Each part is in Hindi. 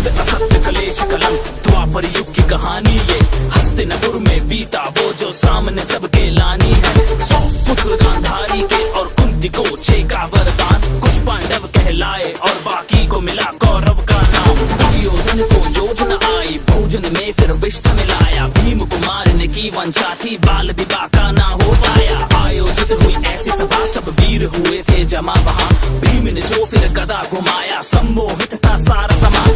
सत्य असत्य कलेश कलंक द्वापर युग की कहानी ये। हस्तिनापुर में बीता वो जो सामने सबके लानी है। 100 पुत्र गांधारी के और कुंती को 6 का वरदान। कुछ पांडव कहलाए और बाकी को मिला कौरव का नाम। दुर्योधन को योजना आई भोजन में फिर विष मिलाया। भीम को मारने की वंशा थी बाल विवाह का ना हो पाया। आयोजित हुई ऐसी सभा सब वीर हुए थे जमा वहाँ। भीम ने जो फिर गदा घुमाया सम्मोहित था सारा समाज।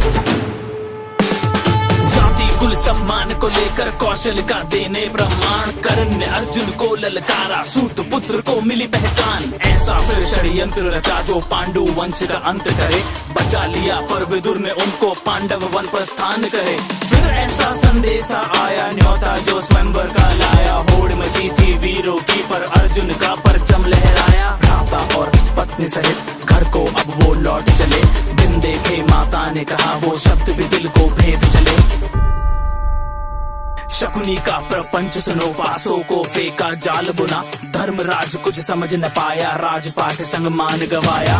जाति कुल सम्मान को लेकर कौशल का देने प्रमाण। कर्ण ने अर्जुन को ललकारा सूत पुत्र को मिली पहचान। ऐसा फिर षड्यंत्र रचा जो पांडु वंश का अंत करे। बचा लिया पर विदुर ने उनको पांडव वन प्रस्थान करे। फिर ऐसा संदेशा आया न्योता जो स्वयंवर का लाया। होड़ मची थी वीरों की पर अर्जुन का परचम लहराया। भ्राता और पत्नी सहित घर को अब वो लौट चले। दिन देखे माता ने कहा वो शब्द भी दिल को भेद चले। शकुनी का प्रपंच सुनो पासों को फेंका जाल बुना। धर्मराज कुछ समझ न पाया राजपाट संग मान गवाया।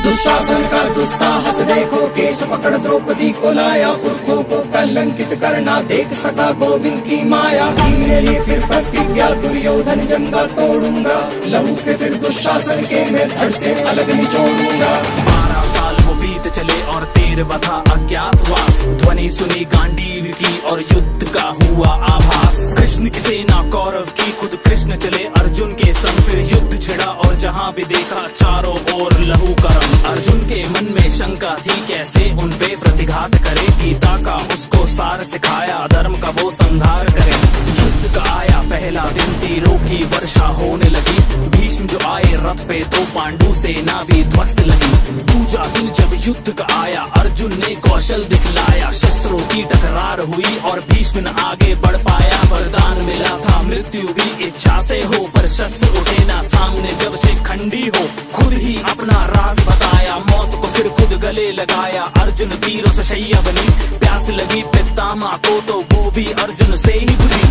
दुशासन का दुस्साहस देखो केश पकड़ द्रौपदी को लाया। पुरखों को कलंकित करना देख सका गोविंद की माया। भीम ने ली फिर प्रतिज्ञा दुर्योधन जंगा तोड़ूंगा। लहू के फिर दुशासन के मैं धड़ से अलग निचोड़ूंगा। 12 साल वो बीत चले और 13वां था अज्ञातवास। ध्वनि सुनी गांडीव की और युद्ध का हुआ आभास। कृष्ण की सेना कौरव की खुद कृष्ण चले अर्जुन के संग। फिर युद्ध छिड़ा और जहाँ भी देखा चारों ओर लहू का रंग। अर्जुन के मन में शंका थी कैसे उन पे प्रतिघात करे। गीता का उसको सार सिखाया धर्म का वो संहार करे। युद्ध का आया पहला दिन तीरों की वर्षा होने लगी। भीष्म जो आए रथ पे तो पांडु सेना भी ध्वस्त लगी। दूजा दिन जब युद्ध का आया अर्जुन ने कौशल दिखलाया। शस्त्रों की टकरार हुई और भीष्म न आगे बढ़ पाया। वरदान मिला था मृत्यु भी इच्छा से हो पर शस्त्र उठे ना सामने जब से खंडी हो। खुद ही अपना राज बताया मौत को फिर खुद गले लगाया। अर्जुन तीरों से शैया बनी प्यास लगी पितामह को तो वो भी अर्जुन से ही बुझी।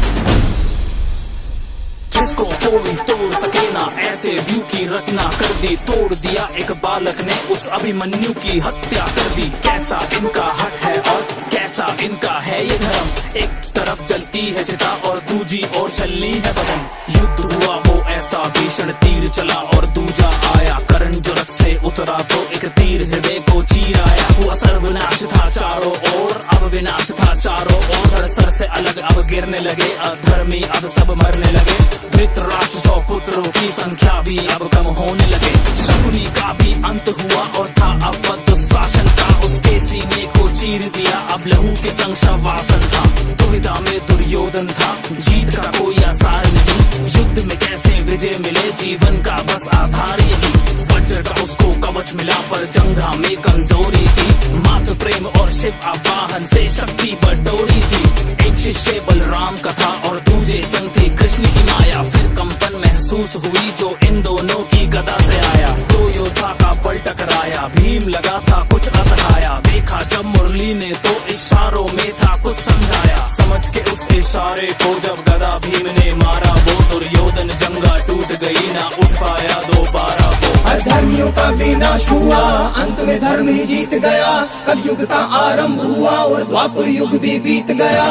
जिसको कोई तोड़ सके ना ऐसे व्यू की रचना कर दी। तोड़ दिया एक बालक ने उस अभिमन्यु की हत्या कर दी। कैसा इनका हट है और कैसा इनका है ये धर्म। एक तरफ जलती है चिता और दूजी ओर छलनी है बदन। युद्ध हुआ वो ऐसा भीषण तीर चला और दूजा आया। कर्ण जो रथ से उतरा तो एक तीर हृदय को चीर आया। वो सर्वनाश था चारों ओर अब विनाश था चारों ओर। धड़ सर से अलग अब गिरने लगे अधर्मी अब सब मरने लगे। धृतराष्ट्र 100 पुत्रों की संख्या भी अब कम होने लगे। शकुनी का भी अंत हुआ और था अब दुशासन का। उसके सीने को चीर दिया अब लहू के संग शवासन था। दुविधा में दुर्योधन था जीत का कोई आसार नहीं। युद्ध में कैसे विजय मिले जीवन का बस आधार यही। वज्र का उसको कवच मिला पर जंघा में कमजोरी थी। मातृ प्रेम और शिव आवाहन से शक्ति बटोरी थी। एक शिष्य बलराम का था और दूजे संग थी कृष्ण की माया। फिर कंपन महसूस हुई जो इन दोनों की गदा से आया। दो योद्धा का बल टकराया भीम लगा था कुछ असहाया। देखा जब मुरली ने तो इशारों में था कुछ समझाया। समझ के उस इशारे को जब गदा भीम ने मारा वो दुर्योधन जंगा टूट गई ना उठ पाया दोबारा वो। अधर्मियों का विनाश हुआ अंत में धर्म ही जीत गया। कलयुग का आरंभ हुआ और द्वापर युग भी बीत गया।